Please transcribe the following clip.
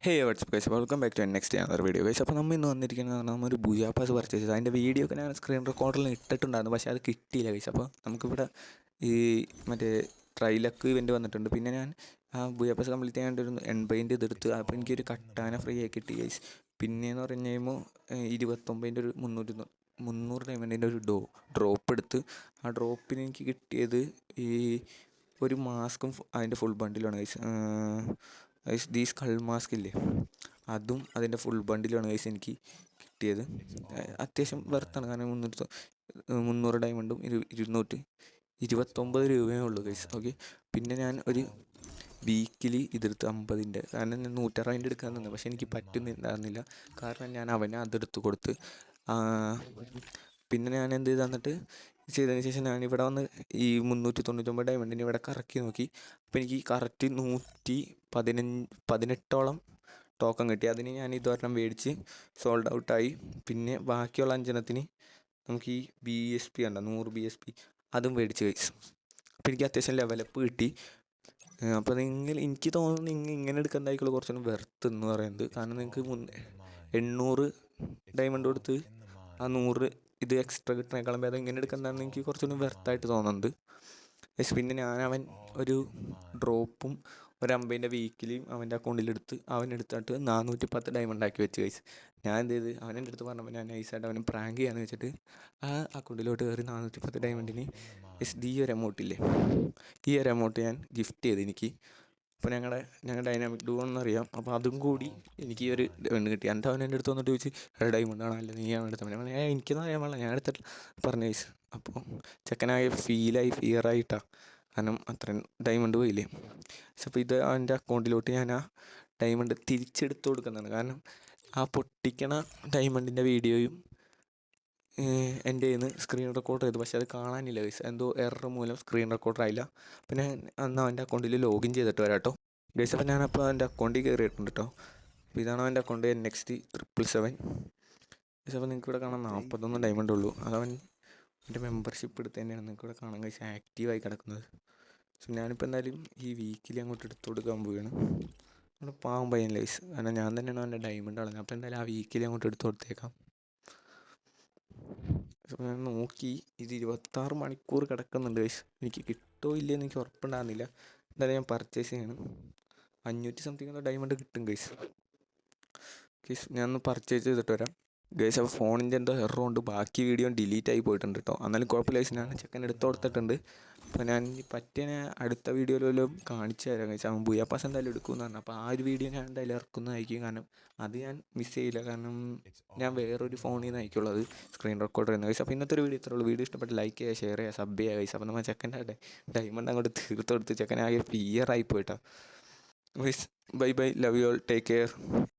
Hey what's up guys, welcome back to next another video guys. അപ്പോൾ നമ്മൾ ഇന്ന് വന്നിരിക്കുന്നത് നമ്മൾ ഒരു ബൂയാ പാസ് പർച്ചേസ് ചെയ്ത് അതിൻ്റെ വീഡിയോ ഒക്കെ ഞാൻ സ്ക്രീൻ റെക്കോർഡറിൽ ഇട്ടിട്ടുണ്ടായിരുന്നു, പക്ഷേ അത് കിട്ടിയില്ല ഗൈസ്. അപ്പോൾ നമുക്കിവിടെ ഈ മറ്റേ ട്രൈലക്ക് ഇവൻ്റ് വന്നിട്ടുണ്ട്. പിന്നെ ഞാൻ ആ ബൂയാ പാസ് കംപ്ലീറ്റ് ചെയ്യാണ്ട് ഒരു 80 ഇതെടുത്ത്, അപ്പോൾ എനിക്കൊരു കട്ടാന ഫ്രീ ആയി കിട്ടി ഗൈസ്. പിന്നെയെന്ന് പറഞ്ഞു കഴിയുമ്പോൾ 29 ഒരു 300 ഡയമണ്ടിൻ്റെ ഒരു ഡ്രോപ്പ് എടുത്ത്, ആ ഡ്രോപ്പിന് എനിക്ക് കിട്ടിയത് ഈ ഒരു മാസ്കും അതിൻ്റെ ഫുൾ ബണ്ടിലാണ് ഗൈസ്. ഈ സ്കൾ മാസ്ക് ഇല്ലേ, അതും അതിൻ്റെ ഫുൾ ബണ്ടിലാണ് ഗൈസ് എനിക്ക് കിട്ടിയത്. അത്യാവശ്യം വെർത്താണ്, കാരണം 300 ഡയമണ്ടും 229 രൂപയേ ഉള്ളൂ ഗൈസ്. ഓക്കെ, പിന്നെ ഞാൻ ഒരു വീക്കിലി ഇതെടുത്ത് 50-ൻ്റെ, കാരണം ഞാൻ 160-ൻ്റെ എടുക്കാൻ തന്നെ, പക്ഷേ എനിക്ക് പറ്റുന്നുണ്ടായിരുന്നില്ല. കാരണം ഞാൻ അവനെ അതെടുത്ത് കൊടുത്ത്. പിന്നെ ഞാൻ എന്ത് ചെയ്തതിന് ശേഷം ഞാൻ ഇവിടെ വന്ന് ഈ 399 ഡയമണ്ടിന് ഇവിടെ കറക്കി നോക്കി. അപ്പോൾ എനിക്ക് കറക്റ്റ് 118ഓളം ടോക്കൺ കിട്ടി. അതിന് ഞാൻ ഇതൊരെണ്ണം മേടിച്ച് സോൾഡ് ഔട്ടായി. പിന്നെ ബാക്കിയുള്ള 5 നമുക്ക് ഈ BSP ഉണ്ട്, 100 BSP, അതും മേടിച്ച് കഴിച്ചു. അപ്പോൾ എനിക്ക് അത്യാവശ്യം ലെവലപ്പ് കിട്ടി. അപ്പോൾ എനിക്ക് തോന്നുന്നു ഇങ്ങനെ എടുക്കുന്നതായിരിക്കും കുറച്ചുകൂടി വെർത്ത് എന്ന് പറയുന്നത്. കാരണം നിങ്ങൾക്ക് 800 ഡയമണ്ട് കൊടുത്ത് ആ 100 ഇത് എക്സ്ട്രാ കിട്ടുന്നേക്കാളും ഭേദം ഇങ്ങനെ എടുക്കുന്നതാണ് എനിക്ക് കുറച്ചുകൂടി വെർത്തായിട്ട് തോന്നുന്നത്. പിന്നെ അവൻ ഒരു ഡ്രോപ്പും ഒരു 50-ൻ്റെ വീക്കിലിയും അവൻ്റെ അക്കൗണ്ടിലെടുത്ത് അവനെടുത്തിട്ട് 410 ഡയമണ്ട് ആക്കി വെച്ച് കഴിച്ച്. ഞാൻ എന്ത് ചെയ്ത്, അവനെൻ്റെ അടുത്ത് പറഞ്ഞപ്പോൾ ഞാൻ നൈസായിട്ട് അവനെ പ്രാങ്ക് ചെയ്യാന്ന് വെച്ചിട്ട് ആ അക്കൗണ്ടിലോട്ട് കയറി 410 ഡയമണ്ടിന് ഈ ഒരു എമൗണ്ടില്ലേ, ഈ ഒരു എമൗണ്ട് ഞാൻ ഗിഫ്റ്റ് ചെയ്ത് എനിക്ക്. അപ്പോൾ ഞങ്ങളുടെ ഡൈനാമിക് ഡുവോ എന്നറിയാം. അപ്പോൾ അതും കൂടി എനിക്ക് ഈ ഒരു ഡയമണ്ട് കിട്ടി. എൻ്റെ അവൻ എൻ്റെ അടുത്ത് വന്നിട്ട് ചോദിച്ച് ഡയമണ്ടാണോ അല്ല നീ അവൻ എടുത്ത ഞാൻ എനിക്കൊന്നും അറിയാൻ പാടില്ല, ഞാൻ എടുത്തിട്ട് പറഞ്ഞു ഗൈസ്. അപ്പോൾ ചെക്കനാകെ ഫിയറായിട്ടാണ്, കാരണം അത്രയും ഡയമണ്ട് പോയില്ലേ. അപ്പോൾ ഇത് അവൻ്റെ അക്കൗണ്ടിലോട്ട് ഞാൻ ആ ഡയമണ്ട് തിരിച്ചെടുത്ത് കൊടുക്കുന്നതാണ്. കാരണം ആ പൊട്ടിക്കണ ഡയമണ്ടിൻ്റെ വീഡിയോയും എൻ്റെ കയ്യിൽ നിന്ന് സ്ക്രീൻ റെക്കോർഡർ ചെയ്തു, പക്ഷേ അത് കാണാനില്ല ഗൈസ്. എന്തോ എറർ മൂലം സ്ക്രീൻ റെക്കോർഡർ ആയില്ല. പിന്നെ അന്ന് അവൻ്റെ അക്കൗണ്ടിൽ ലോഗിൻ ചെയ്തിട്ട് വരാം കേട്ടോ ഗൈസ്. അപ്പോൾ ഞാനപ്പോൾ അവൻ്റെ അക്കൗണ്ടിൽ കയറിയിട്ടുണ്ട് കേട്ടോ. അപ്പോൾ ഇതാണ് അവൻ്റെ അക്കൗണ്ട്, NXT777 ഗൈസ്. അപ്പോൾ നിങ്ങൾക്ക് ഇവിടെ കാണാൻ 41 ഡയമണ്ട് ഉള്ളൂ. അതവൻ എൻ്റെ മെമ്പർഷിപ്പ് എടുത്ത് തന്നെയാണ് നിങ്ങൾക്ക് ഇവിടെ കാണാൻ ഗൈസ് ആക്റ്റീവായി കിടക്കുന്നത്. സോ ഞാനിപ്പോൾ എന്തായാലും ഈ വീക്കിലി അങ്ങോട്ട് എടുത്തു കൊടുക്കാൻ പോവുകയാണ്. അവിടെ പാവം പയ്യൻ ഗൈസ്, കാരണം ഞാൻ തന്നെയാണ് അവൻ്റെ ഡയമണ്ട് കളഞ്ഞത്. അപ്പോൾ എന്തായാലും ആ വീക്കിലി അങ്ങോട്ട് എടുത്തു കൊടുത്തേക്കാം. ഞാൻ നോക്കി, ഇത് 26 മണിക്കൂർ കിടക്കുന്നുണ്ട് ഗൈസ്. എനിക്ക് കിട്ടുമോ ഇല്ലയെന്ന് എനിക്ക് ഉറപ്പുണ്ടാകുന്നില്ല. എന്തായാലും ഞാൻ പർച്ചേസ് ചെയ്യണം. 500 സംതിങ് ഡയമണ്ട് കിട്ടും ഗൈസ്. ഞാനൊന്ന് പർച്ചേസ് ചെയ്തിട്ട് വരാം ഗൈസ്. അപ്പോൾ ഫോണിൻ്റെ എന്തോ എറർ കൊണ്ട് ബാക്കി വീഡിയോ ഡിലീറ്റ് ആയി പോയിട്ടുണ്ട് കേട്ടോ. എന്നാലും കുഴപ്പമില്ല ഗൈസ്, ഞാൻ ചെക്കൻ എടുത്ത് കൊടുത്തിട്ടുണ്ട്. അപ്പോൾ ഞാൻ പറ്റിയ അടുത്ത വീഡിയോയിൽ വല്ലതും കാണിച്ചു തരാം ഗൈസ്. അവൻ ബൂയാ പാസ് എന്തായാലും എടുക്കുമെന്ന് പറഞ്ഞു. അപ്പോൾ ആ ഒരു വീഡിയോ ഞാൻ എന്തായാലും ഇറക്കുന്നതായിരിക്കും, കാരണം അത് ഞാൻ മിസ് ചെയ്യില്ല. കാരണം ഞാൻ വേറൊരു ഫോണിൽ നിന്ന് അയക്കുള്ളൂ അത് സ്ക്രീൻ റെക്കോർഡർ ചെയ്യുന്നത് ഗൈസ്. അപ്പോൾ ഇന്നത്തെ ഒരു വീഡിയോ ഇത്രയുള്ളൂ. വീഡിയോ ഇഷ്ടപ്പെട്ട് ലൈക്ക് ചെയ്യുക, ഷെയർ ചെയ്യുക, സബ് ചെയ്യുക ഗൈസ്. അപ്പോൾ നമ്മൾ ചെക്കൻ്റെ ഡയമണ്ട് അങ്ങോട്ട് തീർത്ത് കൊടുത്ത് ചെക്കനാകെ ഫിയറായി പോയിട്ടാ guys. Bye bye, love you all, take care.